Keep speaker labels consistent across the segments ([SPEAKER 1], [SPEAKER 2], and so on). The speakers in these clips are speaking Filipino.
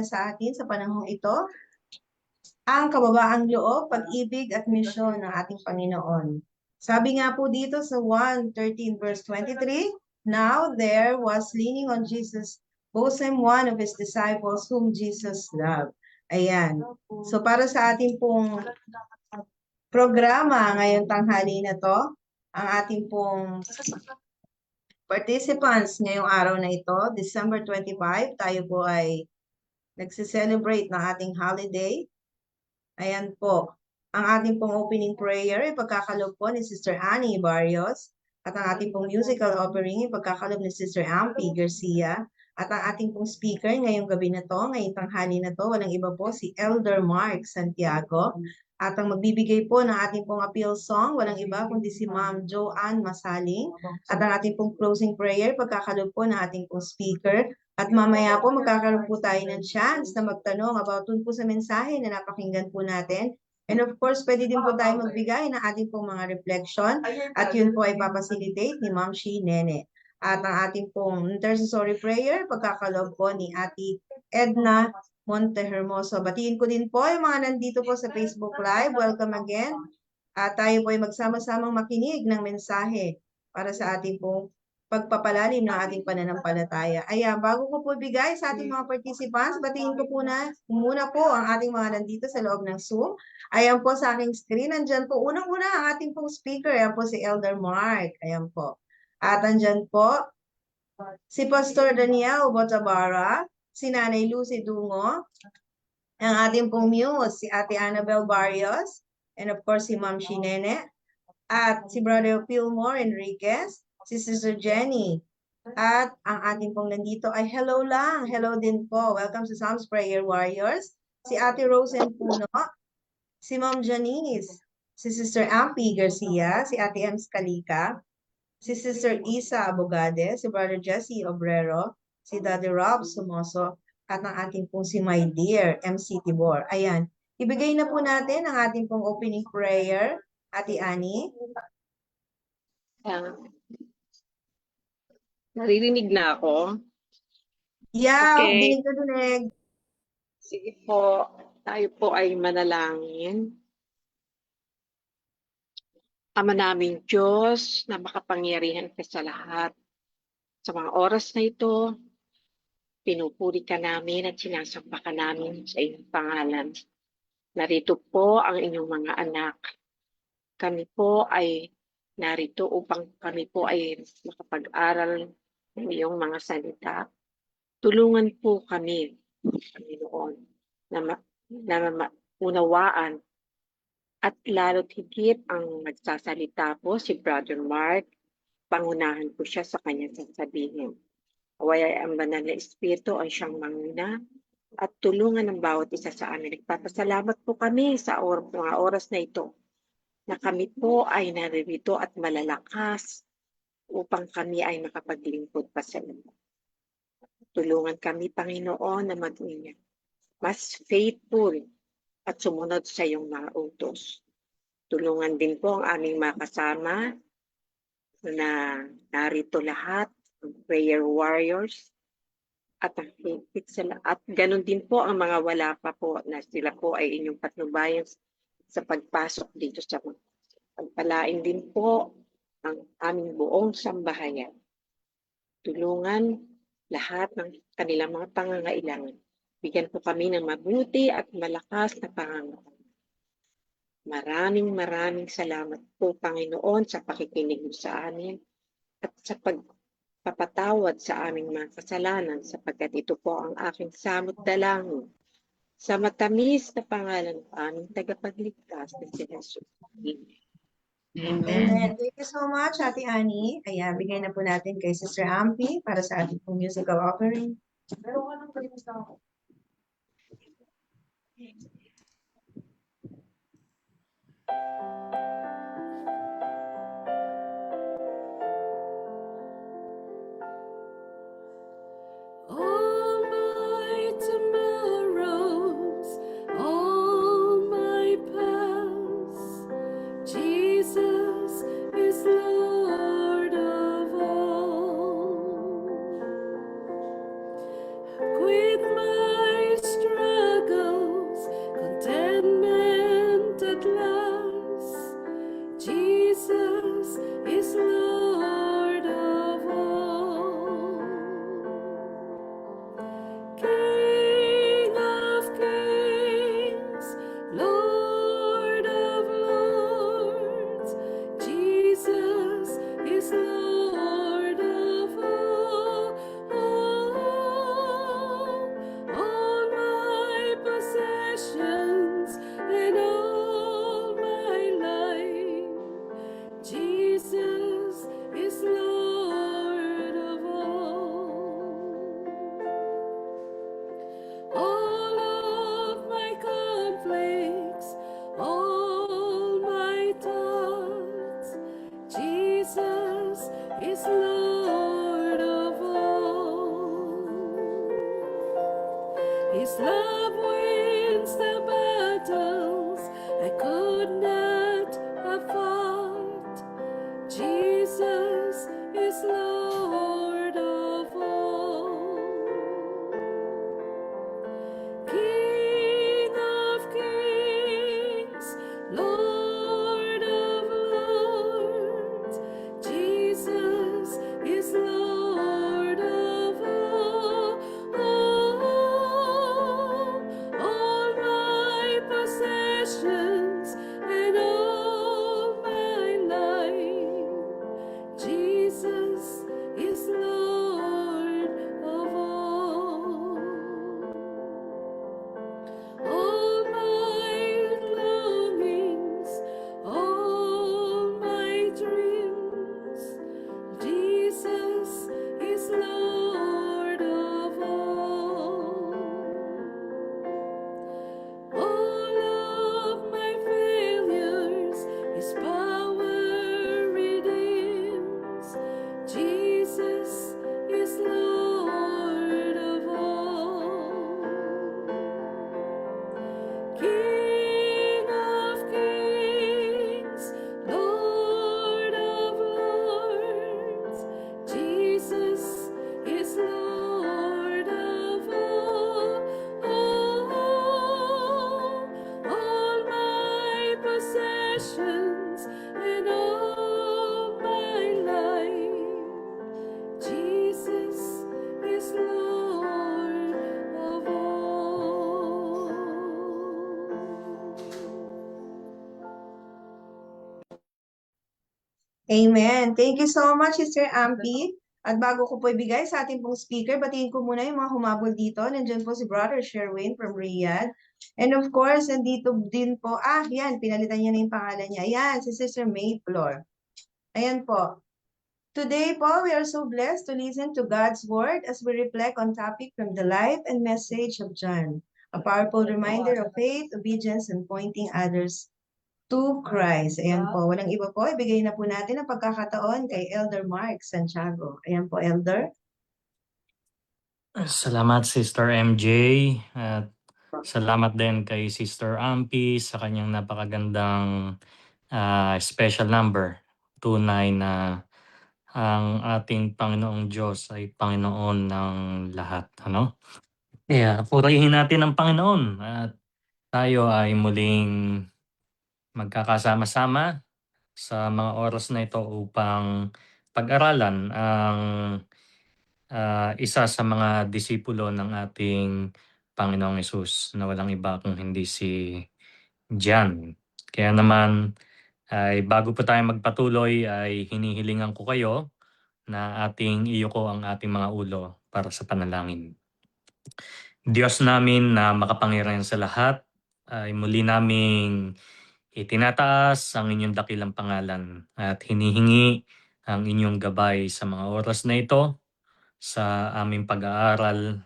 [SPEAKER 1] sa atin sa panahong ito ang kababaang loob, pag-ibig at misyon ng ating Panginoon. Sabi nga po dito sa 1:13 verse 23, now there was leaning on Jesus bosom one of his disciples whom Jesus loved. Ayan. So para sa ating pong programa ngayong tanghali na to, ang ating pong participants ngayong araw na ito, December 25, tayo po ay nagse-celebrate ng ating holiday. Ayan po. Ang ating pong opening prayer, ipagkakalob po ni Sister Annie Barrios. At ang ating pong musical offering, ipagkakalob ni Sister Ampie Garcia. At ang ating pong speaker ngayong gabi na to, ngayong tanghali na to, walang iba po si Elder Mark Santiago. At ang magbibigay po ng ating pong appeal song, walang iba kundi si Ma'am Joanne Masaling. At ang ating pong closing prayer, pagkakalob po ng ating pong speaker. At mamaya po magkakaroon po tayo ng chance na magtanong about dun po sa mensahe na napakinggan po natin. And of course, pwede din po tayo magbigay ng ating pong mga reflection at yun po ay papacilitate ni Ma'am Shi Nene. At ang ating pong intercessory prayer, pagkakalob po ni Ate Edna Montehermoso. Batiin ko din po yung mga nandito po sa Facebook Live. Welcome again. At tayo po ay magsama-samang makinig ng mensahe para sa ating pong pagpapalalim ng ating pananampalataya. Ayan, bago ko po bigay sa ating mga participants, batiin ko po muna po ang ating mga nandito sa loob ng Zoom. Ayan po sa aking screen, nandyan po, unang-una ang ating pong speaker, ayan po si Elder Mark. Ayan po. At andyan po si Pastor Daniel Botabara, si Nanay Lucy Dungo, ang ating pong muse, si Ate Annabel Barrios, and of course si Ma'am Shinene, at si Brother Fillmore Enriquez, si Sister Jenny, at ang ating pong nandito ay hello lang, hello din po. Welcome sa Psalms Prayer Warriors, si Ate Rosen Puno, si Ma'am Janice, si Sister Ampie Garcia, si Ate M. Scalica, si Sister Isa Abogade, si Brother Jesse Obrero, si Daddy Rob Sumoso, at ang ating pong si My Dear MC Tibor. Ayan, ibigay na po natin ang ating pong opening prayer, Ate Annie.
[SPEAKER 2] Naririnig na ako?
[SPEAKER 1] Yeah,
[SPEAKER 2] okay.
[SPEAKER 1] dinig na dinig.
[SPEAKER 2] Sige po, tayo po ay manalangin. Ama naming Diyos na makapangyarihan ka sa lahat. Sa mga oras na ito, pinupuri ka namin at sinasamba ka namin sa iyong pangalan. Narito po ang inyong mga anak. Kami po ay narito upang kami po ay makapag-aral ng iyong mga salita. Tulungan po kami, Panginoon, na unawaan at lalo't higit ang magsasalita po si Brother Mark, pangunahan po siya sa kanyang sasabihin. Away ang banal na Espiritu ay siyang manguna at tulungan ng bawat isa sa amin. Nagpapasalamat po kami sa mga oras na ito na kami po ay naririto at malalakas upang kami ay makapaglingkod pa sa iyo. Tulungan kami, Panginoon, na maging mas faithful at sumunod sa iyong mga utos. Tulungan din po ang aming mga kasama na narito lahat, ang prayer warriors, at ganun din po ang mga wala pa po na sila po ay inyong patnubayan sa pagpasok dito sa mga. Pagpalain din po ang aming buong sambahayan. Tulungan lahat ng kanilang mga pangangailangan. Bigyan po kami ng mabuti at malakas na pangangailangan. Maraming salamat po, Panginoon, sa pakikinig mo sa amin at sa pagpapatawad sa aming mga kasalanan sapagkat ito po ang aking samot dalangin sa matamis na pangalan ng aming tagapagligtas na si Jesus.
[SPEAKER 1] Amen. Thank you so much, Ate Annie. Kaya bigay na po natin kay Sister Ampie para sa ating pong musical offering.
[SPEAKER 3] All my tomorrows, all my past, Jesus is Lord of all. Quit my love wins the battles I could not have fought. Jesus is Lord of all. King of kings, Lord of lords, Jesus is Lord of all. All my possessions and all my life, Jesus is Lord of all. All my longings, all my dreams, Jesus is Lord of all. All of my failures, His power redeems. Jesus is Lord of all. King of kings, Lord of lords, Jesus is Lord of all. All my possessions and all my life, Jesus is Lord of all.
[SPEAKER 1] Amen. Thank you so much, Sister Ampi. At bago ko po ibigay sa ating pong speaker, batiin ko muna yung mga humabol dito. Nandiyan po si Brother Sherwin from Riyadh. And of course, nandito din po, yan, pinalitan niya na yung pangalan niya. Ayan, si Sister May Flor. Ayan po. Today po, we are so blessed to listen to God's Word as we reflect on topic from the life and message of John. A powerful reminder of faith, obedience, and pointing others to Christ. Ayan po. Walang iba po. Ibigay na po natin ang pagkakataon kay Elder Mark Santiago. Ayan po, Elder.
[SPEAKER 4] Salamat Sister MJ at salamat din kay Sister Ampi sa kanyang napakagandang special number. Tunay na ang ating Panginoong Diyos ay Panginoon ng lahat. Ano? Kaya purihin natin ang Panginoon at tayo ay muling magkakasama-sama sa mga oras na ito upang pag-aralan ang isa sa mga disipulo ng ating Panginoong Hesus na walang iba kung hindi si John. Kaya naman ay bago po tayo magpatuloy ay hinihilingan ko kayo na ating iyuko ang ating mga ulo para sa panalangin. Diyos namin na makapangyarihan sa lahat, ay muli naming itinataas ang inyong dakilang pangalan at hinihingi ang inyong gabay sa mga oras na ito sa aming pag-aaral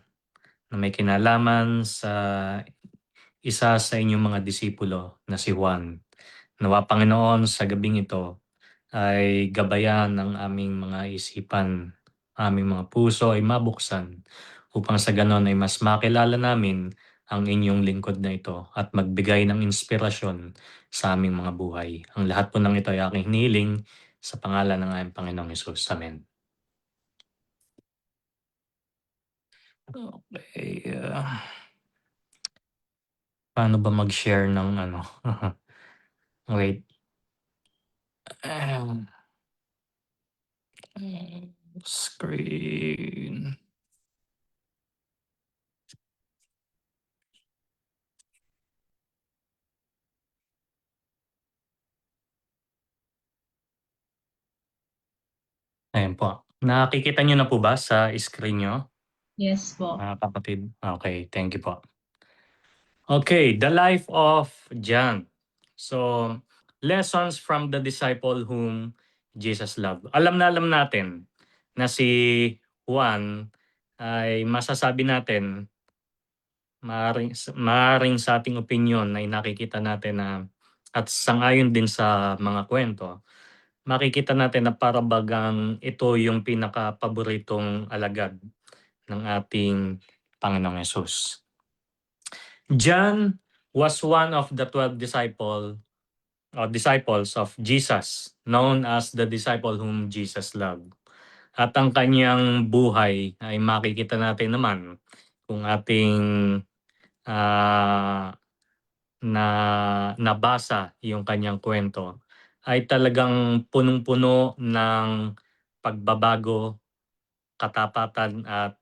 [SPEAKER 4] na may kinalaman sa isa sa inyong mga disipulo na si Juan. Nawa Panginoon sa gabing ito ay gabayan ang aming mga isipan, aming mga puso ay mabuksan upang sa ganon ay mas makilala namin ang inyong lingkod na ito at magbigay ng inspirasyon sa aming mga buhay. Ang lahat po ng ito ay aking hinihiling sa pangalan ng aming Panginoong Hesus. Amen. Okay. Paano ba mag-share ng ano? Wait. Screen. Ayan po. Nakikita nyo na po ba sa screen nyo?
[SPEAKER 5] Yes po.
[SPEAKER 4] Mga kapatid. Okay, thank you po. Okay, the life of John. So, lessons from the disciple whom Jesus loved. Alam natin na si Juan ay masasabi natin, maaaring sa ating opinion ay nakikita natin na at sangayon din sa mga kwento, makikita natin na parabagang ito yung pinaka-paboritong alagad ng ating Panginoong Hesus. John was one of the 12 disciples of Jesus, known as the disciple whom Jesus loved. At ang kanyang buhay ay makikita natin naman kung ating nabasa yung kanyang kwento, ay talagang punong-puno ng pagbabago, katapatan at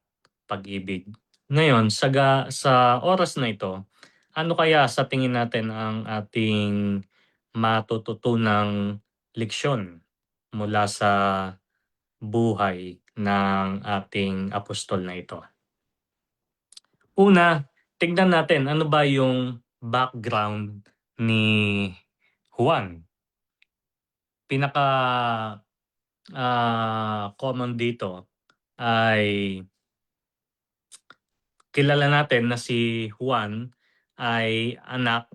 [SPEAKER 4] pag-ibig. Ngayon, sa oras na ito, ano kaya sa tingin natin ang ating matututunang leksyon mula sa buhay ng ating apostol na ito? Una, tignan natin ano ba yung background ni Juan. Pinaka common dito ay kilala natin na si Juan ay anak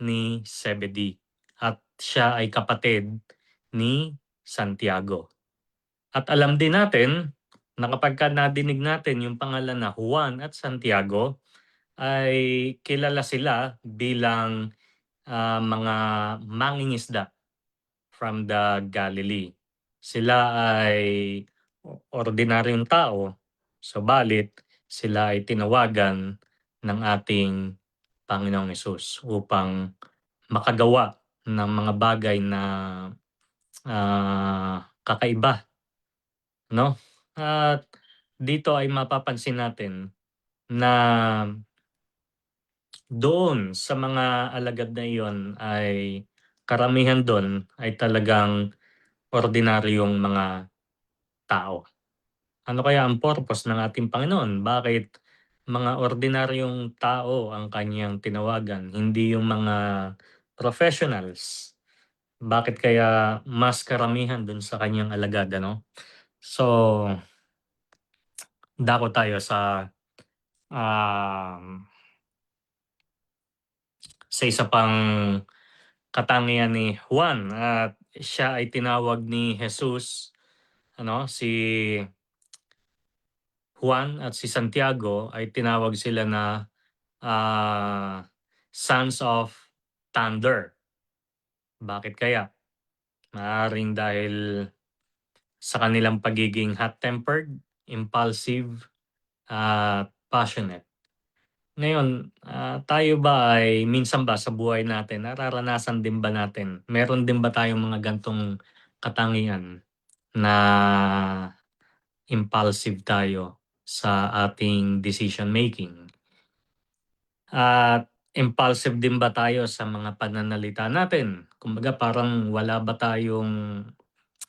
[SPEAKER 4] ni Zebedee at siya ay kapatid ni Santiago. At alam din natin na kapag nadinig natin yung pangalan na Juan at Santiago, ay kilala sila bilang mga mangingisda from the Galilee. Sila ay ordinaryong tao, subalit sila ay tinawagan ng ating Panginoong Hesus upang makagawa ng mga bagay na kakaiba, no? At dito ay mapapansin natin na doon sa mga alagad na iyon ay karamihan doon ay talagang ordinaryong mga tao. Ano kaya ang purpose ng ating Panginoon? Bakit mga ordinaryong tao ang kanyang tinawagan, hindi yung mga professionals? Bakit kaya mas karamihan doon sa kanyang alagad, ano? So, dako tayo sa isa pang katangian ni Juan at siya ay tinawag ni Jesus, si Juan at si Santiago ay tinawag sila na sons of thunder. Bakit kaya? Maaaring dahil sa kanilang pagiging hot-tempered, impulsive, at passionate. Ngayon, tayo ba ay minsan ba sa buhay natin, nararanasan din ba natin, meron din ba tayong mga gantong katangian na impulsive tayo sa ating decision making? At impulsive din ba tayo sa mga pananalita natin? Kumbaga parang wala ba tayong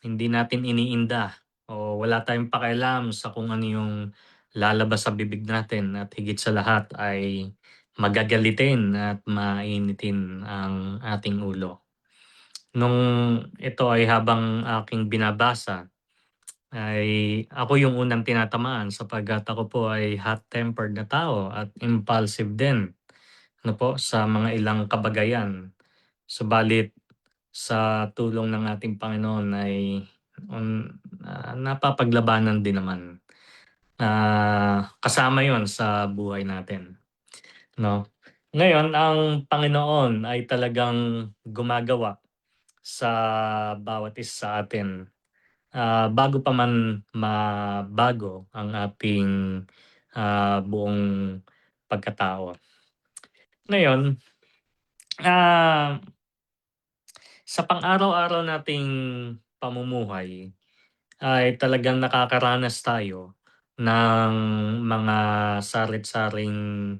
[SPEAKER 4] hindi natin iniinda o wala tayong pakialam sa kung ano yung lalabas sa bibig natin at higit sa lahat ay magagalitin at mainitin ang ating ulo. Nung ito ay habang aking binabasa, ay ako yung unang tinatamaan sapagkat ako po ay hot-tempered na tao at impulsive din sa mga ilang kabagayan. Subalit sa tulong ng ating Panginoon ay napapaglabanan din naman. Kasama yon sa buhay natin. No? Ngayon, ang Panginoon ay talagang gumagawa sa bawat isa sa atin. Bago pa man mabago ang ating buong pagkatao. Ngayon, sa pang-araw-araw nating pamumuhay ay talagang nakakaranas tayo ng mga sarit-saring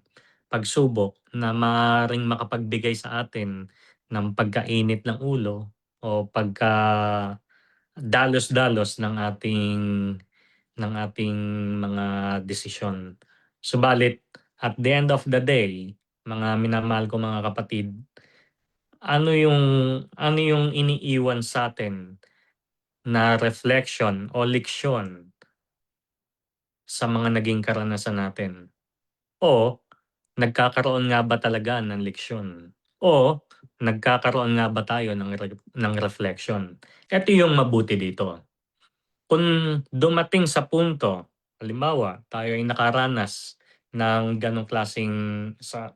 [SPEAKER 4] pagsubok na maaaring makapagbigay sa atin ng pagkainit ng ulo o pagka-dalos-dalos ng ating mga desisyon. Subalit, at the end of the day, mga minamahal ko mga kapatid, ano yung iniiwan sa atin na reflection o leksyon sa mga naging karanasan natin? O nagkakaroon nga ba talaga ng leksyon? O nagkakaroon nga ba tayo ng reflection? Ito yung mabuti dito. Kung dumating sa punto, halimbawa, tayo ay nakaranas ng ganong klaseng sa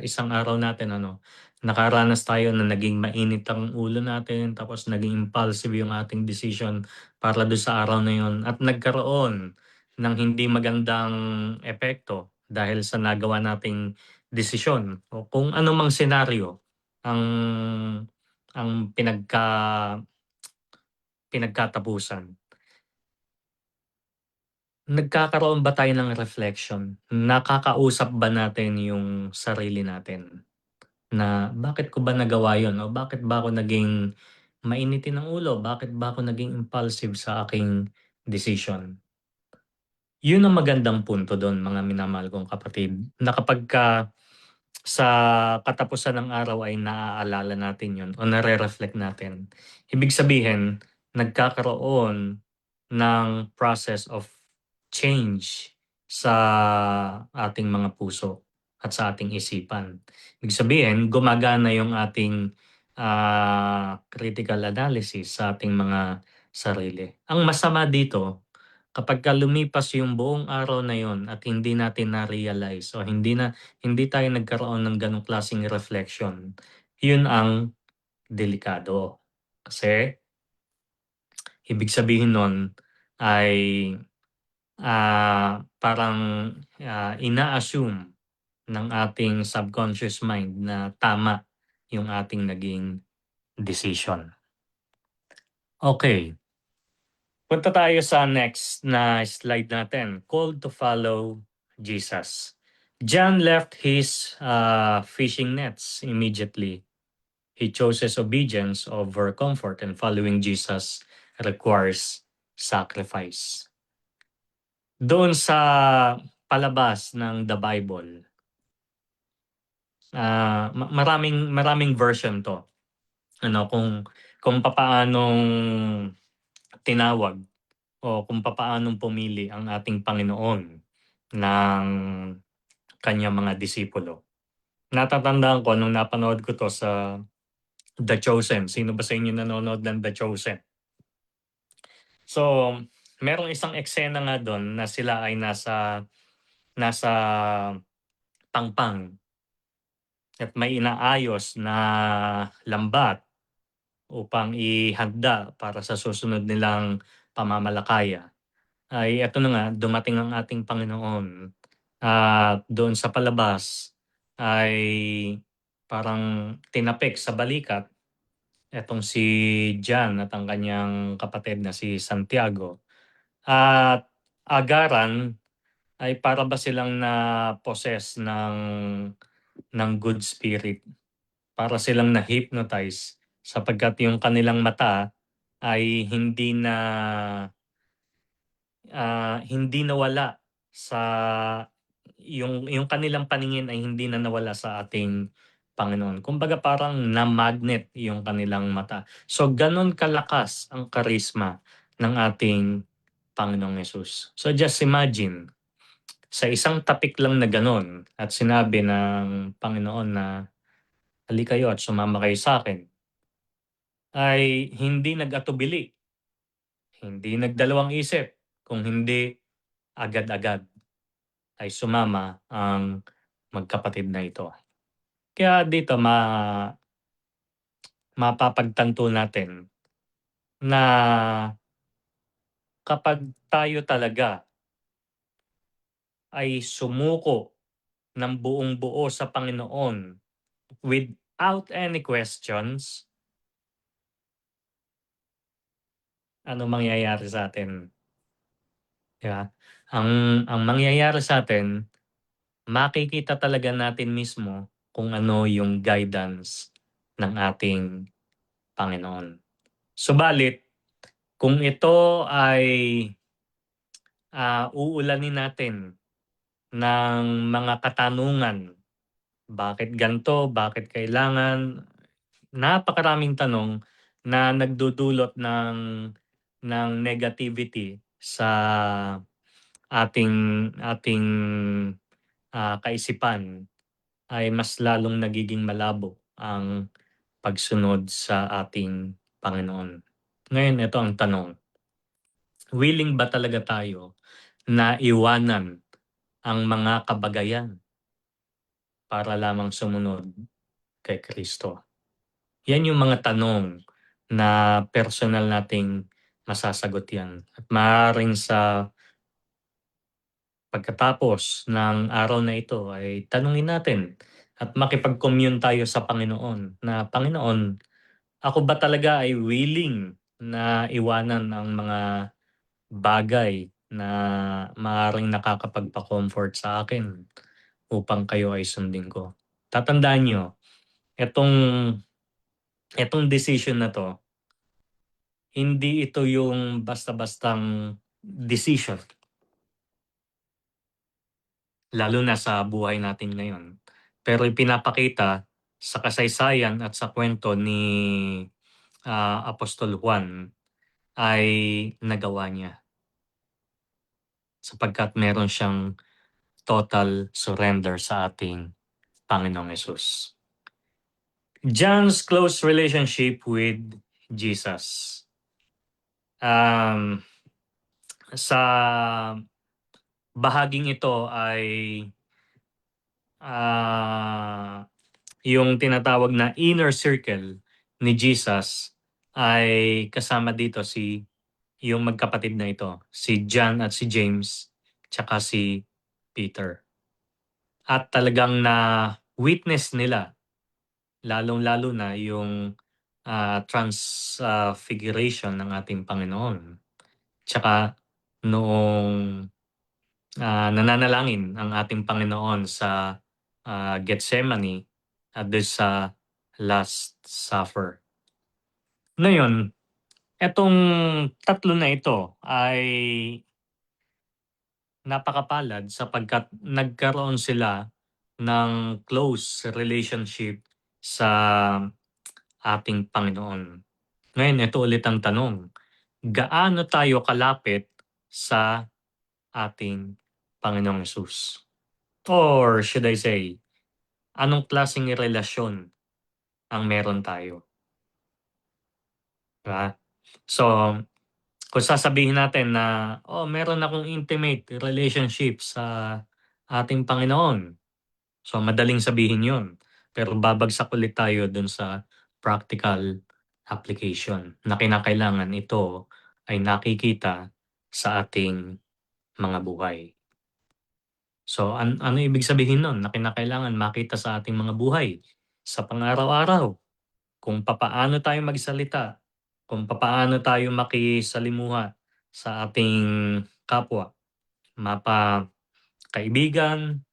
[SPEAKER 4] isang araw natin ano, nakaranas tayo na naging mainit ang ulo natin tapos naging impulsive yung ating decision para dun sa araw na yun at nagkaroon ng hindi magandang epekto dahil sa nagawa nating desisyon o kung anumang senaryo ang pinagkatapusan. Nagkakaroon ba tayo ng reflection? Nakakausap ba natin yung sarili natin? Na bakit ko ba nagawa yun? O bakit ba ako naging mainitin ng ulo? Bakit ba ako naging impulsive sa aking decision? Yun ang magandang punto doon, mga minamahal kong kapatid, na kapagka sa katapusan ng araw ay naaalala natin yun o nare-reflect natin. Ibig sabihin, nagkakaroon ng process of change sa ating mga puso at sa ating isipan. Ibig sabihin, gumagana yung ating critical analysis sa ating mga sarili. Ang masama dito, kapagka lumipas yung buong araw na yun at hindi natin na-realize o hindi tayo nagkaroon ng ganong klaseng reflection, yun ang delikado. Kasi ibig sabihin nun ay parang ina-assume ng ating subconscious mind na tama yung ating naging decision. Okay. Punta tayo sa next na slide natin. Called to follow Jesus. John left his fishing nets immediately. He chooses obedience over comfort, and following Jesus requires sacrifice. Doon sa palabas ng The Bible, maraming version to. Ano, kung papaanong tinawag o kung papaanong pumili ang ating Panginoon ng kanyang mga disipulo. Natatandaan ko nung napanood ko to sa The Chosen. Sino ba sa inyo nanonood ng The Chosen? So, merong isang eksena nga doon na sila ay nasa pangpang at may inaayos na lambat upang ihanda para sa susunod nilang pamamalakaya. Ay eto na nga, dumating ang ating Panginoon at doon sa palabas ay parang tinapik sa balikat etong si John at ang kanyang kapatid na si Santiago. At agaran ay para ba silang na-possess ng good spirit. Para silang na-hypnotize sapagkat yung kanilang mata ay hindi nawala sa yung kanilang paningin ay hindi na nawala sa ating Panginoon. Kumbaga parang na-magnet yung kanilang mata. So ganon kalakas ang karisma ng ating Panginoong Yesus. So just imagine, sa isang tapik lang na ganon at sinabi ng Panginoon na halika kayo at sumama kayo sa akin, ay hindi nag-atubili, hindi nagdalawang isip, kung hindi agad-agad ay sumama ang magkapatid na ito. Kaya dito mapapagtanto natin na kapag tayo talaga ay sumuko ng buong buo sa Panginoon without any questions, ano mangyayari sa atin? Diba? Ang mangyayari sa atin, makikita talaga natin mismo kung ano yung guidance ng ating Panginoon. Subalit, kung ito ay uulanin natin ng mga katanungan, bakit ganito, bakit kailangan, napakaraming tanong na nagdudulot ng negativity sa ating kaisipan, ay mas lalong nagiging malabo ang pagsunod sa ating Panginoon. Ngayon, ito ang tanong. Willing ba talaga tayo na iwanan ang mga kabagayan para lamang sumunod kay Kristo? Yan yung mga tanong na personal nating masasagot yan. At maaaring sa pagkatapos ng araw na ito ay tanungin natin at makipag-commune tayo sa Panginoon na, Panginoon, ako ba talaga ay willing na iwanan ang mga bagay na maaaring nakakapagpa-comfort sa akin upang kayo ay sundin ko? Tatandaan nyo, itong, itong decision na to, hindi ito yung basta-bastang decision. Lalo na sa buhay natin ngayon. Pero ipinapakita sa kasaysayan at sa kwento ni Apostol Juan ay nagawa niya. Sapagkat meron siyang total surrender sa ating Panginoong Yesus. John's close relationship with Jesus. Sa bahaging ito ay yung tinatawag na inner circle ni Jesus ay kasama dito yung magkapatid na ito, si John at si James, tsaka si Peter. At talagang na-witness nila, lalong-lalo na yung transfiguration ng ating Panginoon. Tsaka noong nananalangin ang ating Panginoon sa Gethsemane at sa Last Supper. Ngayon, etong tatlo na ito ay napakapalad sapagkat nagkaroon sila ng close relationship sa ating Panginoon. Ngayon, ito ulit ang tanong. Gaano tayo kalapit sa ating Panginoong Yesus? Or should I say, anong klaseng relasyon ang meron tayo? Diba? So, kung sasabihin natin na, meron akong intimate relationship sa ating Panginoon. So, madaling sabihin yun. Pero babagsak ulit tayo dun sa practical application na kinakailangan ito ay nakikita sa ating mga buhay. So, ano ibig sabihin nun? Na kinakailangan makita sa ating mga buhay sa pang-araw-araw. Kung papaano tayo magsalita, kung papaano tayo makisalimuha sa ating kapwa, kaibigan,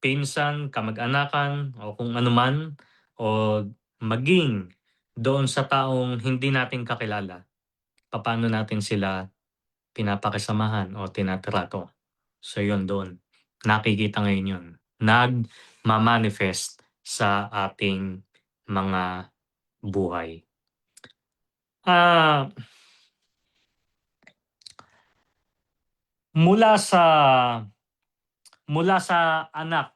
[SPEAKER 4] pinsan, kamag-anakan, o kung anuman, o maging doon sa taong hindi natin kakilala, paano natin sila pinapakisamahan o tinatrato. So yun doon. Nakikita ngayon yun. Nagmamanifest sa ating mga buhay. Mula sa anak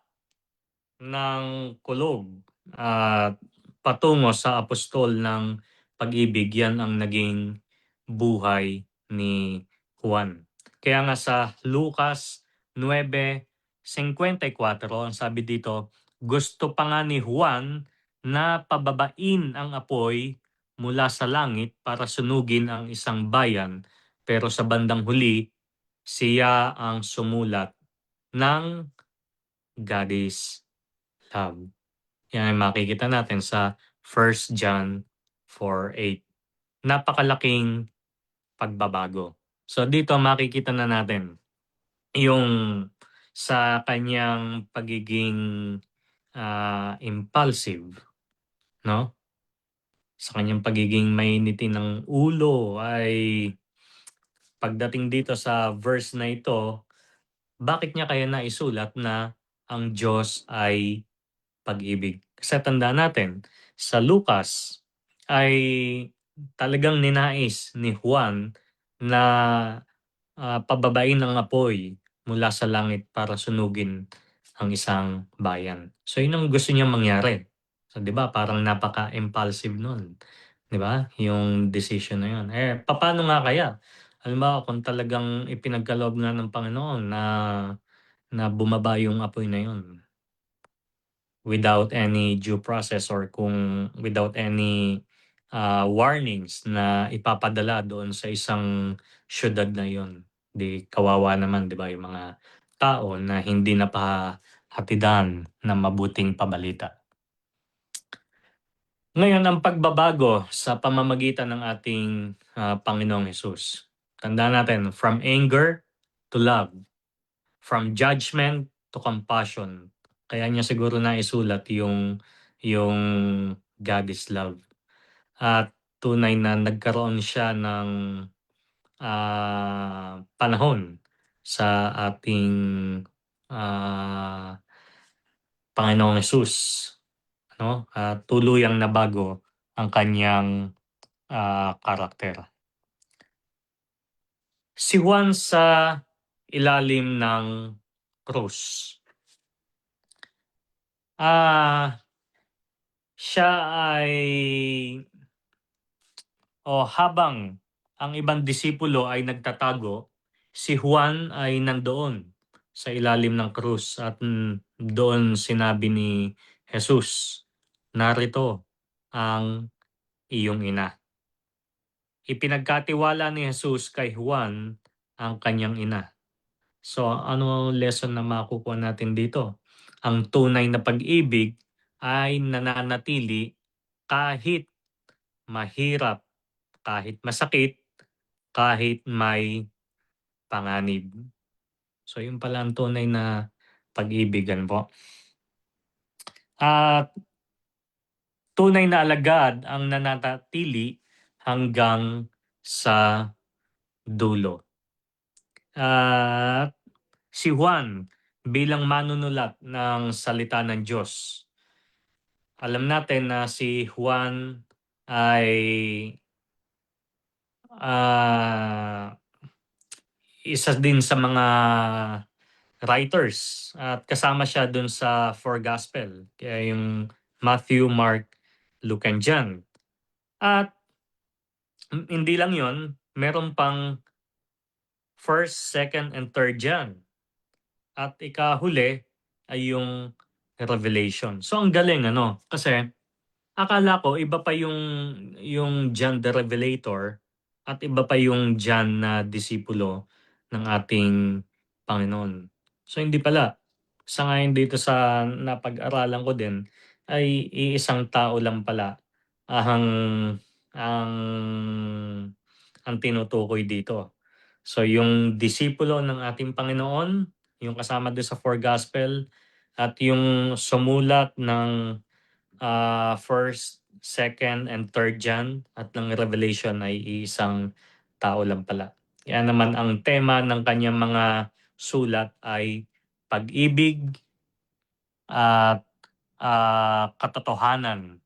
[SPEAKER 4] ng kulog at patungo sa apostol ng pag-ibig, yan ang naging buhay ni Juan. Kaya nga sa Lucas 9:54, ang sabi dito, gusto pa nga ni Juan na pababain ang apoy mula sa langit para sunugin ang isang bayan, pero sa bandang huli, siya ang sumulat ng God is love. Yan ay makikita natin sa 1 John 4:8. Napakalaking pagbabago. So dito makikita na natin yung sa kanyang pagiging impulsive, no? Sa kanyang pagiging mainitin ng ulo ay pagdating dito sa verse na ito, bakit niya kaya naisulat na ang Diyos ay pag-ibig? Kasi tandaan natin, sa Lucas ay talagang ninais ni Juan na pababain ng apoy mula sa langit para sunugin ang isang bayan. So yun ang gusto niyang mangyari. So 'di ba, parang napaka-impulsive nun. 'Di ba? Yung decision na yun. Paano nga kaya? Halimbawa kung talagang ipinagkaloob nga ng Panginoon na bumaba yung apoy na yun without any due process or kung without any warnings na ipapadala doon sa isang syudad na yun. Di kawawa naman, di ba, yung mga tao na hindi napahatidan ng mabuting pabalita. Ngayon, ang pagbabago sa pamamagitan ng ating Panginoong Hesus. Tandaan natin, from anger to love, from judgment to compassion. Kaya niya siguro naisulat yung God is love. At tunay na nagkaroon siya ng panahon sa ating Panginoong Hesus, no? Tuluyang nabago ang kanyang karakter. Si Juan sa ilalim ng krus. Siya ay habang ang ibang disipulo ay nagtatago, si Juan ay nandoon sa ilalim ng krus at doon sinabi ni Jesus, narito ang iyong ina. Ipinagkatiwala ni Jesus kay Juan ang kanyang ina. So ano ang lesson na makukuha natin dito? Ang tunay na pag-ibig ay nananatili kahit mahirap, kahit masakit, kahit may panganib. So yun pala ang tunay na pag-ibigan po. At tunay na alagad ang nananatili hanggang sa dulo. At si Juan bilang manunulat ng salita ng Diyos. Alam natin na si Juan ay isa din sa mga writers at kasama siya dun sa four gospel. Kaya yung Matthew, Mark, Luke, and John. At hindi lang yon, meron pang 1st, 2nd, and 3rd John. At ikahuli ay yung Revelation. So ang galing kasi akala ko iba pa yung John the Revelator at iba pa yung John na disipulo ng ating Panginoon. So hindi pala. Sa ngayon dito sa napag-aralan ko din ay iisang tao lang pala ang tinutukoy dito. So yung disipulo ng ating Panginoon, yung kasama doon sa four gospel, at yung sumulat ng 1st, 2nd, and 3rd John at ng Revelation ay isang tao lang pala. Yan naman ang tema ng kanyang mga sulat ay pag-ibig at katotohanan,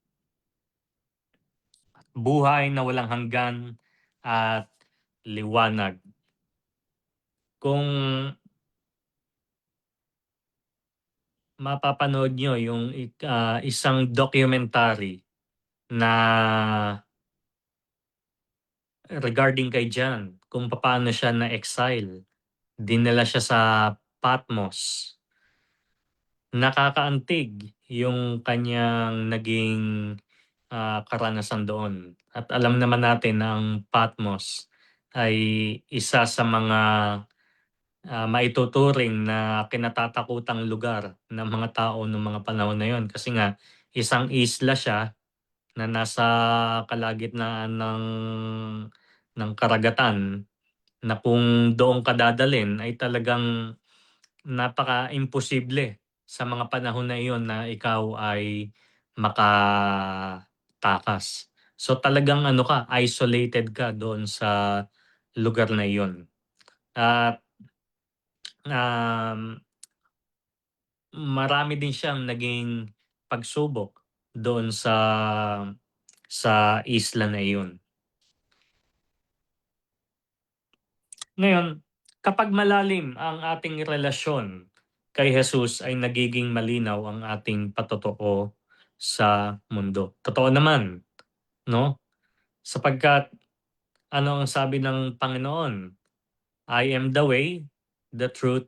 [SPEAKER 4] buhay na walang hanggan at liwanag. Kung mapapanood nyo yung isang documentary na regarding kay John, kung paano siya na-exile, dinala siya sa Patmos. Nakakaantig yung kanyang naging karanasan doon. At alam naman natin na ang Patmos ay isa sa mga maituturing na kinatatakutang lugar ng mga tao ng mga panahon na yon. Kasi nga, isang isla siya na nasa kalagitnaan ng karagatan na kung doon ka dadalhin ay talagang napaka-imposible sa mga panahon na iyon na ikaw ay makatakas. So talagang isolated ka doon sa lugar na iyon. At marami din siyang naging pagsubok doon sa isla na iyon. Ngayon, kapag malalim ang ating relasyon kay Jesus ay nagiging malinaw ang ating patotoo sa mundo. Totoo naman, no? Sapagkat ano ang sabi ng Panginoon? I am the way, the truth,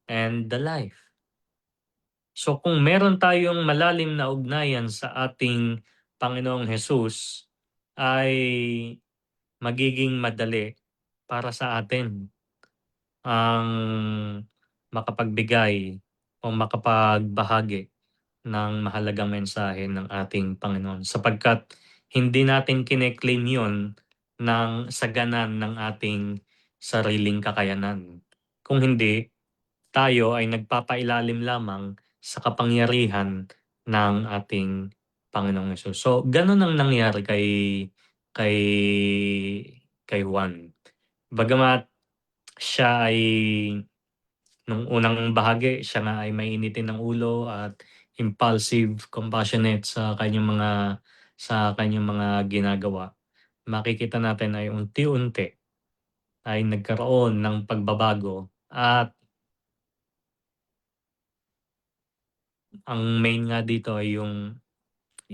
[SPEAKER 4] and the life. So kung meron tayong malalim na ugnayan sa ating Panginoong Hesus, ay magiging madali para sa atin ang makapagbigay o makapagbahagi ng mahalagang mensahe ng ating Panginoon. Sapagkat hindi natin kine-claim yun ng saganan ng ating sariling kakayanan. Kung hindi, tayo ay nagpapailalim lamang sa kapangyarihan ng ating Panginoong Hesus. So, ganun ang nangyari kay kay Juan. Bagamat siya ay nung unang bahagi, siya nga ay mainitin ng ulo at impulsive, compassionate sa kanyang mga ginagawa. Makikita natin ay unti-unti ay nagkaroon ng pagbabago at ang main nga dito ay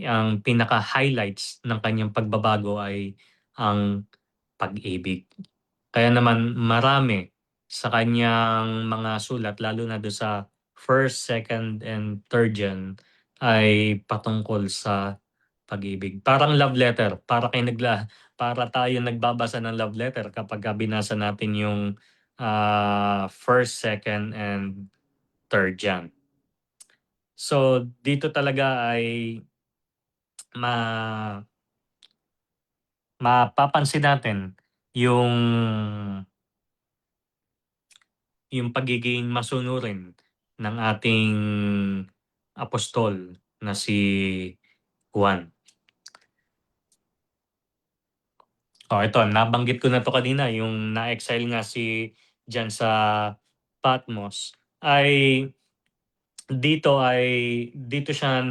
[SPEAKER 4] ang pinaka-highlights ng kanyang pagbabago ay ang pag-ibig. Kaya naman marami sa kanyang mga sulat, lalo na doon sa 1st, 2nd, and 3rd John, ay patungkol sa pag-ibig. Parang love letter, para tayo nagbabasa ng love letter kapag binasa natin yung 1st, 2nd, and 3rd John. So dito talaga ay mapapansin natin yung pagiging masunurin ng ating apostol na si Juan. Ito, nabanggit ko na to kanina, yung na-exile nga si John sa Patmos, ay dito siya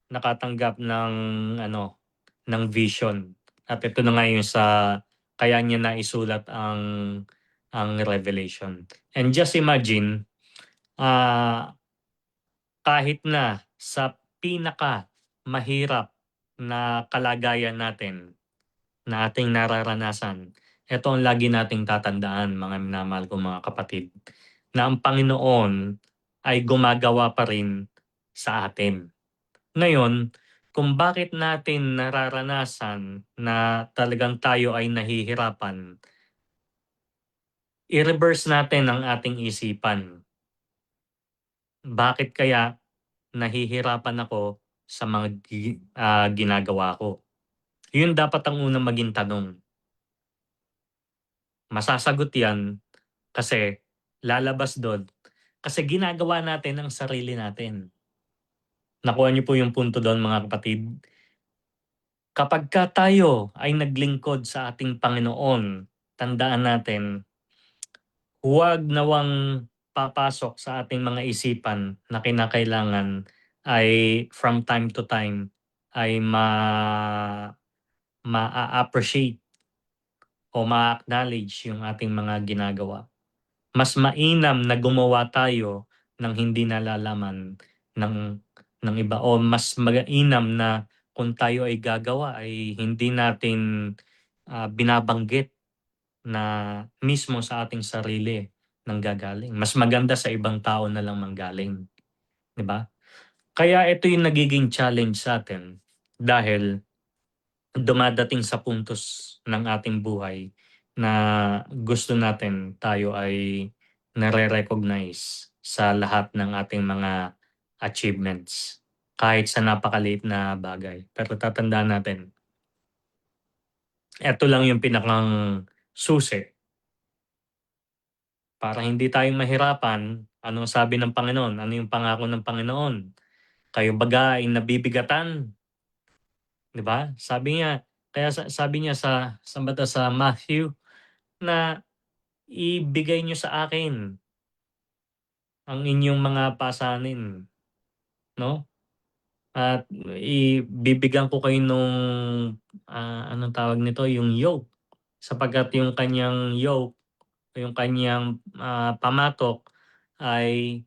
[SPEAKER 4] nakatanggap ng vision. At ito na nga yung kaya niya naisulat ang Revelation. And just imagine, kahit na sa pinaka mahirap na kalagayan natin na ating nararanasan, ito ang lagi nating tatandaan, mga minamahal kong mga kapatid, na ang Panginoon ay gumagawa pa rin sa atin. Ngayon, kung bakit natin nararanasan na talagang tayo ay nahihirapan, i-reverse natin ang ating isipan. Bakit kaya nahihirapan ako sa mga ginagawa ko? Yun dapat ang unang maging tanong. Masasagot yan kasi lalabas doon kasi ginagawa natin ang sarili natin. Nakuha niyo po yung punto doon, mga kapatid. Kapag tayo ay naglingkod sa ating Panginoon, tandaan natin, huwag nawang papasok sa ating mga isipan na kinakailangan ay from time to time ay ma-appreciate o ma-acknowledge yung ating mga ginagawa. Mas mainam na gumawa tayo ng hindi nalalaman ng iba, o mas mainam na kung tayo ay gagawa ay hindi natin binabanggit na mismo sa ating sarili nang gagaling. Mas maganda sa ibang tao na lang manggaling. 'Di ba? Kaya ito yung nagiging challenge sa atin dahil dumadating sa puntos ng ating buhay na gusto natin tayo ay nare-recognize sa lahat ng ating mga achievements, kahit sa napakaliit na bagay. Pero tatandaan natin, eto lang yung pinakang susi para hindi tayo mahirapan. Anong sabi ng Panginoon? Ano yung pangako ng Panginoon? Kayo baga ay nabibigatan, 'di ba? Sabi niya sa Matthew na ibigay niyo sa akin ang inyong mga pasanin, no? At ibibigyan ko kayo nung anong tawag nito, yung yoke. Sapagkat yung kanyang yoke, yung kanyang pamatok ay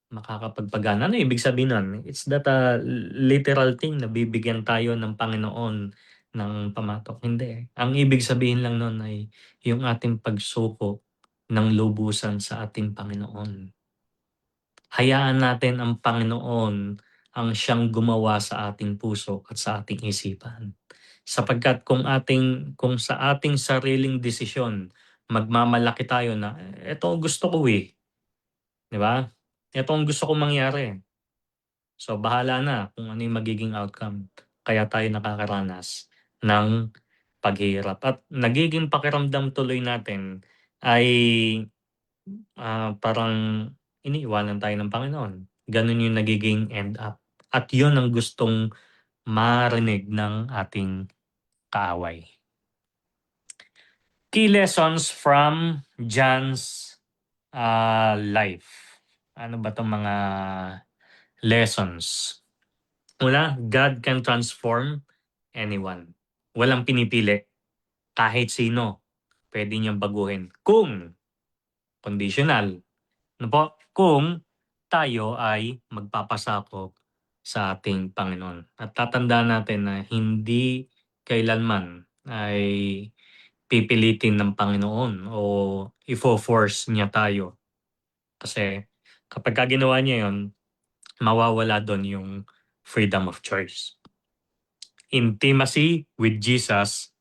[SPEAKER 4] makakapagpagana. Ano ibig sabihin nun? It's that literal thing na bibigyan tayo ng Panginoon ng pamatok. Hindi. Ang ibig sabihin lang nun ay yung ating pagsuko ng lubusan sa ating Panginoon. Hayaan natin ang Panginoon ang siyang gumawa sa ating puso at sa ating isipan. Sapagkat kung sa ating sariling desisyon, magmamalaki tayo na, eto gusto ko eh. Di ba? Ito ang gusto kong mangyari. So, bahala na kung ano yung magiging outcome. Kaya tayo nakakaranas ng paghihirap. At nagiging pakiramdam tuloy natin ay parang iniiwanan tayo ng Panginoon. Ganun yung nagiging end up. At yun ang gustong marinig ng ating kaaway. Key lessons from John's life. Ano ba itong mga lessons? Una, God can transform anyone. Walang pinipili. Kahit sino, pwede niyang baguhin. Conditional. Ano po? Kung tayo ay magpapasakop sa ating Panginoon. At tatandaan natin na hindi kailanman ay pipilitin ng Panginoon o ifo-force niya tayo. Kasi kapag ginawa niya yon, mawawala doon yung freedom of choice. Intimacy with Jesus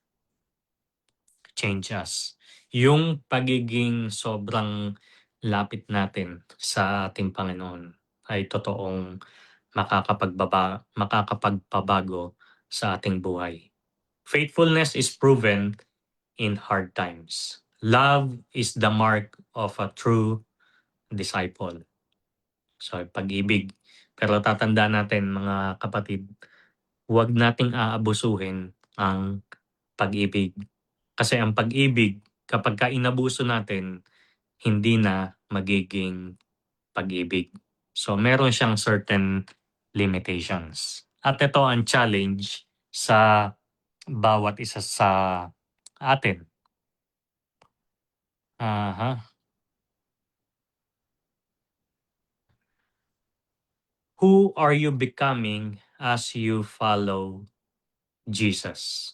[SPEAKER 4] change us. Yung pagiging sobrang lapit natin sa ating Panginoon ay totoong makakapagpabago sa ating buhay. Faithfulness is proven in hard times. Love is the mark of a true disciple. So, pag-ibig. Pero tatandaan natin mga kapatid, huwag nating aabusuhin ang pag-ibig. Kasi ang pag-ibig, kapag inabuso natin, hindi na magiging pag-ibig. So meron siyang certain limitations. At ito ang challenge sa bawat isa sa atin. Who are you becoming as you follow Jesus?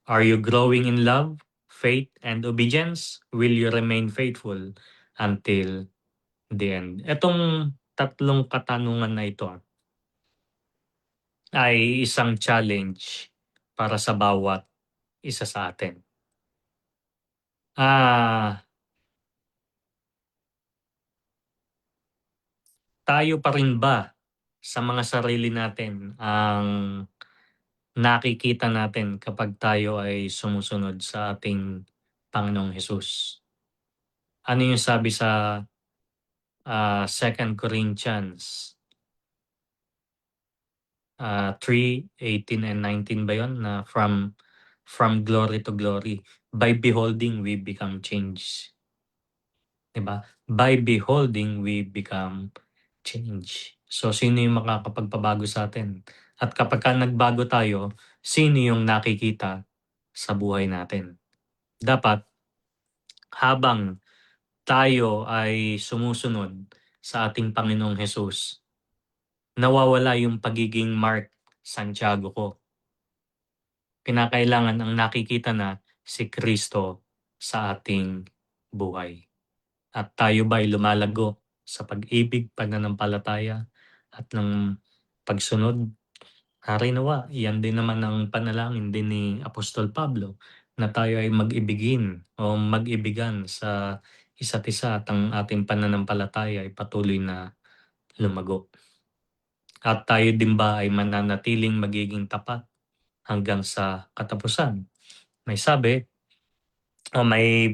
[SPEAKER 4] Are you growing in love, faith, and obedience? Will you remain faithful until the end? Itong tatlong katanungan na ito ay isang challenge para sa bawat isa sa atin. Tayo pa rin ba sa mga sarili natin ang nakikita natin kapag tayo ay sumusunod sa ating Panginoong Hesus? Ano yung sabi sa 2 Corinthians 3:18 and 19 ba yun? Na from glory to glory. By beholding, we become changed. Diba? By beholding, we become change. So, sino yung makakapagpabago sa atin? At kapag nagbago tayo, sino yung nakikita sa buhay natin? Dapat, habang tayo ay sumusunod sa ating Panginoong Hesus, nawawala yung pagiging Mark Santiago ko. Kinakailangan ang nakikita na si Kristo sa ating buhay. At tayo ba'y lumalago sa pag-ibig, pananampalataya, at ng pagsunod? Hari nawa, yan din naman ang panalangin din ni Apostol Pablo, na tayo ay mag-ibigin o mag-ibigan sa isa't isa at ang ating pananampalataya ay patuloy na lumago. At tayo din ba ay mananatiling magiging tapat hanggang sa katapusan? May sabi, may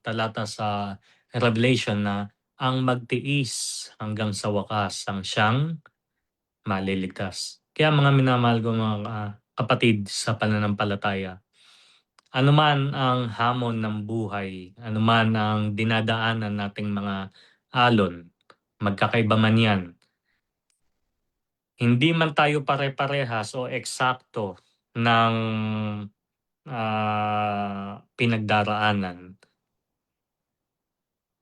[SPEAKER 4] talata sa Revelation na ang magtiis hanggang sa wakas ang siyang maliligtas. Kaya mga minamahal ko mga kapatid sa pananampalataya, anuman ang hamon ng buhay, anuman ang dinadaanan nating mga alon, magkakaiba man yan, hindi man tayo pare-parehas o eksakto ng pinagdaraanan,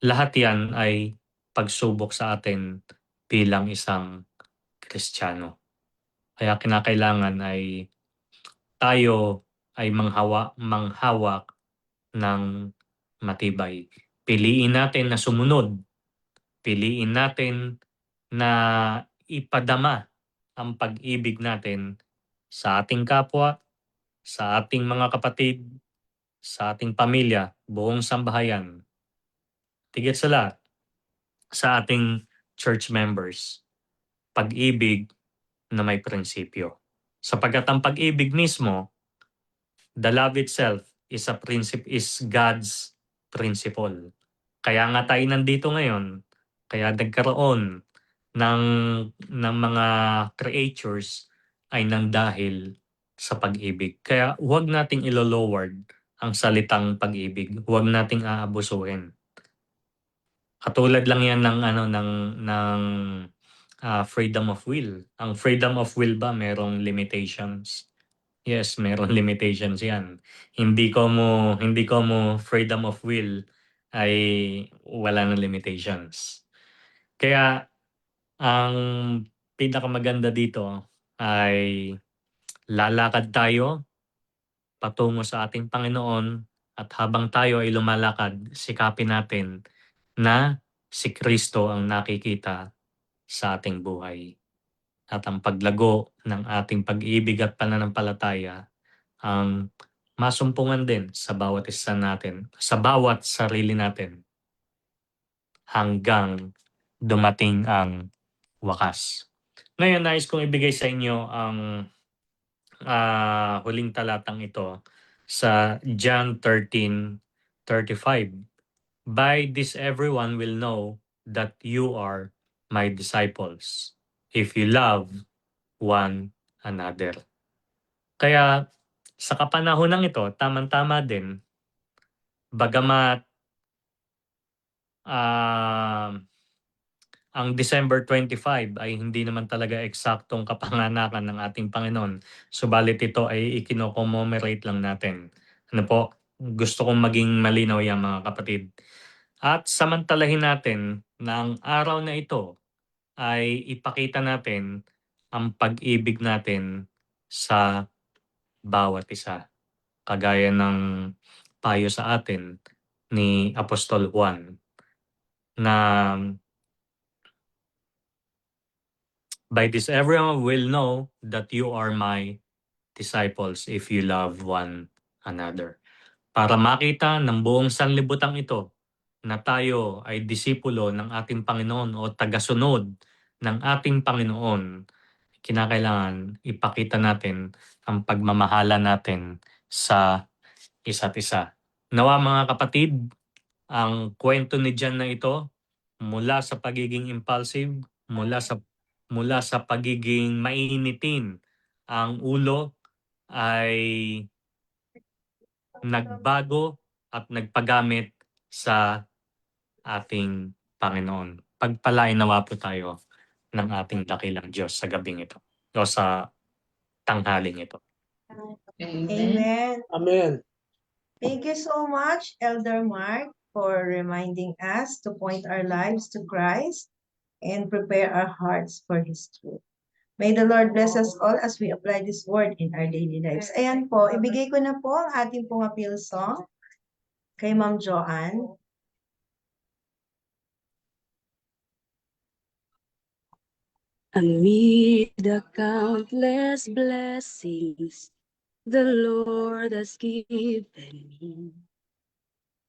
[SPEAKER 4] lahat yan ay pagsubok sa atin bilang isang Kristiyano. Kaya kinakailangan ay tayo ay manghawak ng matibay. Piliin natin na sumunod. Piliin natin na ipadama ang pag-ibig natin sa ating kapwa, sa ating mga kapatid, sa ating pamilya, buong sambahayan. Tigit sa lahat, sa ating church members. Pag-ibig na may prinsipyo. Sapagkat ang pag-ibig mismo, the love itself is God's principle. Kaya nga tayo nandito ngayon, kaya nagkaroon ng mga creatures ay nang dahil sa pag-ibig. Kaya huwag nating ilo-lowered ang salitang pag-ibig. Huwag nating aabusuhin. Katulad lang yan ng freedom of will. Ang freedom of will ba merong limitations? Yes, meron limitations yan. Hindi ko mo freedom of will ay wala ng limitations. Kaya ang pinakamaganda dito ay lalakad tayo patungo sa ating Panginoon at habang tayo ay lumalakad, sikapin natin na si Kristo ang nakikita sa ating buhay. At ang paglago ng ating pag-ibig at pananampalataya ang masumpungan din sa bawat isa natin, sa bawat sarili natin hanggang dumating ang wakas. Ngayon, nais kong ibigay sa inyo ang huling talatang ito sa John 13:35. By this everyone will know that you are my disciples, if you love one another. Kaya sa kapanahonang ito, tamang-tama din, bagamat ang December 25 ay hindi naman talaga eksaktong kapanganakan ng ating Panginoon, subalit ito ay ikino-commemorate lang natin. Ano po? Gusto kong maging malinaw yan mga kapatid. At samantalahin natin na ang araw na ito ay ipakita natin ang pag-ibig natin sa bawat isa. Kagaya ng payo sa atin ni Apostol Juan na by this everyone will know that you are my disciples if you love one another. Para makita ng buong sanlibutan ito na tayo ay disipulo ng ating Panginoon o tagasunod ng ating Panginoon, kinakailangan ipakita natin ang pagmamahala natin sa isa't isa. Nawa mga kapatid, ang kwento ni John na ito, mula sa pagiging impulsive, mula sa pagiging mainitin ang ulo, ay nagbago at nagpagamit sa ating Panginoon. Pagpalain nawa po tayo ng ating dakilang Diyos sa gabing ito o sa tanghaling ito.
[SPEAKER 1] Amen.
[SPEAKER 5] Amen.
[SPEAKER 1] Thank you so much, Elder Mark, for reminding us to point our lives to Christ and prepare our hearts for His truth. May the Lord bless us all as we apply this word in our daily lives. Ayan po, ibigay ko na po ang ating pong appeal song kay Ma'am Joanne.
[SPEAKER 3] Amid the countless blessings the Lord has given me,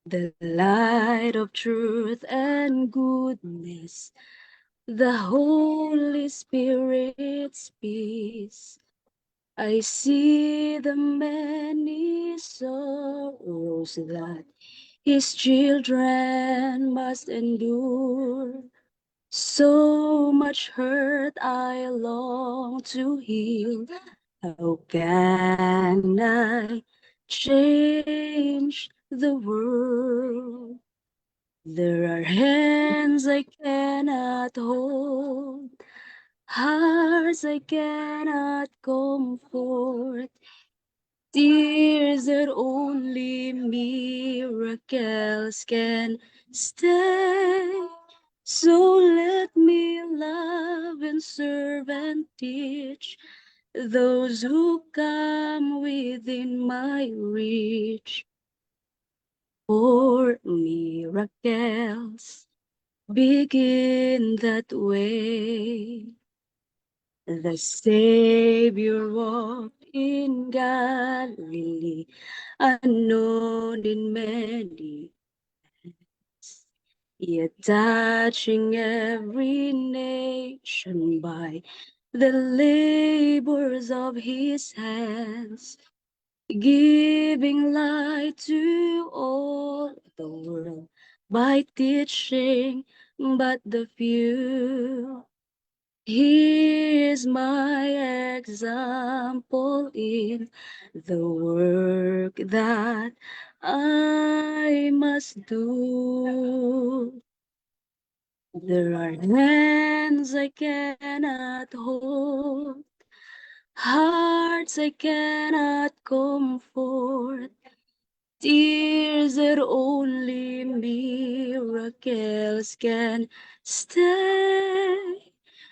[SPEAKER 3] the light of truth and goodness, the Holy Spirit's peace. I see the many sorrows that His children must endure. So much hurt I long to heal. How can I change the world? There are hands I cannot hold, hearts I cannot comfort, tears that only miracles can stay. So let me love and serve and teach those who come within my reach. for miracles begin that way. The Savior walked in Galilee, unknown in many, yet touching every nation by the labors of his hands, giving light to all the world by teaching but the few. Here's my example in the work that I must do. There are hands I cannot hold, hearts I cannot comfort, tears that only miracles can stay.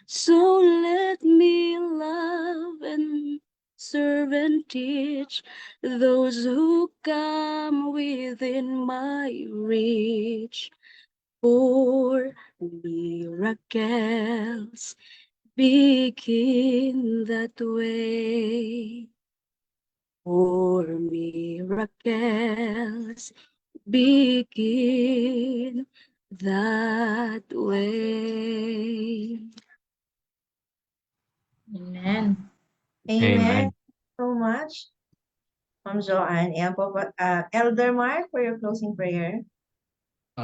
[SPEAKER 3] So let me love and serve and teach those who come within my reach. For miracles begin that way. For miracles begin that way.
[SPEAKER 1] Amen.
[SPEAKER 4] Amen.
[SPEAKER 1] So much, Ma'am Joanne. Ayan po, Elder Mark, for your closing prayer.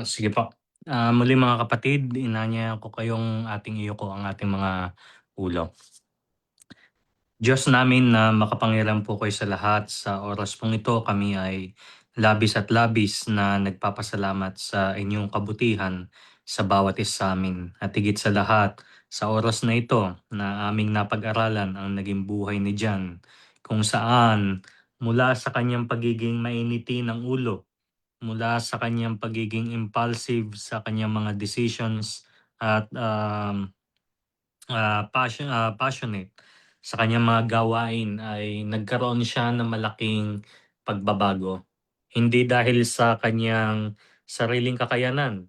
[SPEAKER 4] Sige po. Muli mga kapatid, inanya ko kayong ating iyuko ang ating mga ulo. Diyos namin na makapangyarihan po kayo sa lahat, sa oras pong ito kami ay labis at labis na nagpapasalamat sa inyong kabutihan sa bawat isa sa amin. At higit sa lahat, sa oras na ito na aming napag-aralan ang naging buhay ni John, kung saan mula sa kanyang pagiging mainiti ng ulo, mula sa kanyang pagiging impulsive sa kanyang mga decisions at passionate sa kanyang mga gawain ay nagkaroon siya ng malaking pagbabago. Hindi dahil sa kanyang sariling kakayanan,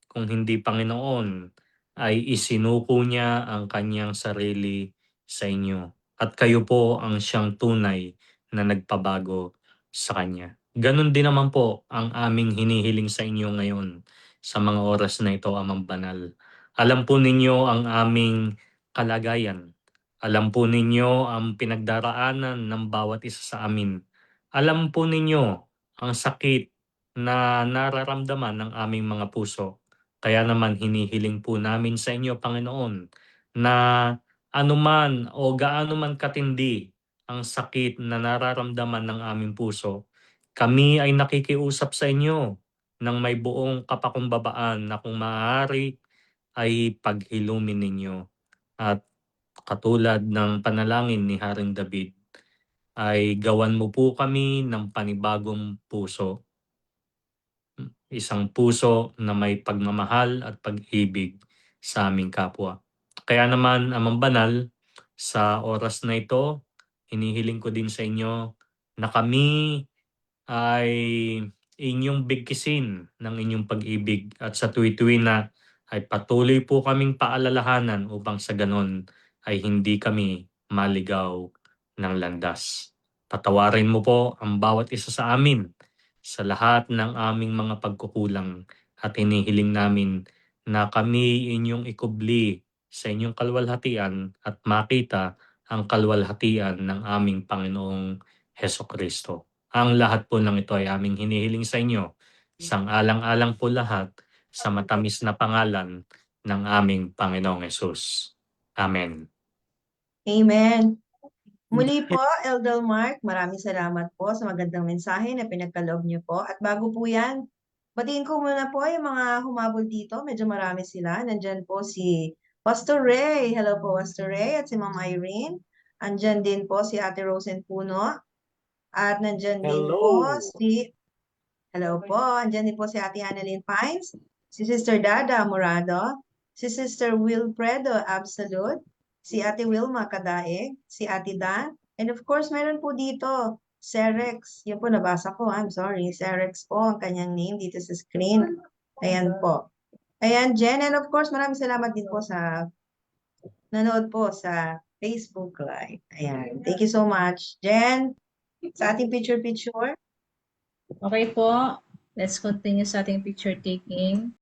[SPEAKER 4] kung hindi Panginoon ay isinuko niya ang kanyang sarili sa inyo. At kayo po ang siyang tunay na nagpabago sa kanya. Ganon din naman po ang aming hinihiling sa inyo ngayon sa mga oras na ito, Amang Banal. Alam po ninyo ang aming kalagayan. Alam po ninyo ang pinagdaraanan ng bawat isa sa amin. Alam po ninyo ang sakit na nararamdaman ng aming mga puso. Kaya naman hinihiling po namin sa inyo, Panginoon, na anuman o gaano man katindi ang sakit na nararamdaman ng aming puso, kami ay nakikiusap sa inyo ng may buong kapakumbabaan na kung maaari ay paghilumin ninyo. At katulad ng panalangin ni Haring David, ay gawan mo po kami ng panibagong puso. Isang puso na may pagmamahal at pag-ibig sa aming kapwa. Kaya naman, Amang Banal, sa oras na ito, hinihiling ko din sa inyo na kami ay inyong bigkisin ng inyong pag-ibig at sa tuwi-tuwi na ay patuloy po kaming paalalahanan upang sa ganon ay hindi kami maligaw ng landas. Patawarin mo po ang bawat isa sa amin sa lahat ng aming mga pagkukulang at hinihiling namin na kami inyong ikubli sa inyong kalwalhatian at makita ang kalwalhatian ng aming Panginoong Hesukristo. Ang lahat po ng ito ay aming hinihiling sa inyo. Sang-alang-alang po lahat sa matamis na pangalan ng aming Panginoong Hesus. Amen.
[SPEAKER 1] Amen. Muli po, Elder Mark, maraming salamat po sa magandang mensahe na pinagkaloob niyo po. At bago po yan, batiin ko muna po yung mga humabol dito. Medyo marami sila. Nandyan po si Pastor Ray. Hello po, Pastor Ray. At si Ma'am Irene. Andyan din po si Ate Rosen Puno. At nandyan din po si... Hello po. Andyan din po si Ate Annalyn Pines. Si Sister Dada Morado. Si Sister Wilfredo Absolute. Si Ate Wilma Kadaeg, si Ate Dan, and of course, meron po dito Serex, yun po nabasa ko, I'm sorry. Serex po ang kanyang name dito sa screen. Ayan po. Ayan, Jen, and of course, maraming salamat din po sa nanood po sa Facebook Live. Ayan, thank you so much. Jen, sa ating picture-picture.
[SPEAKER 5] Okay po. Let's continue sa ating picture taking.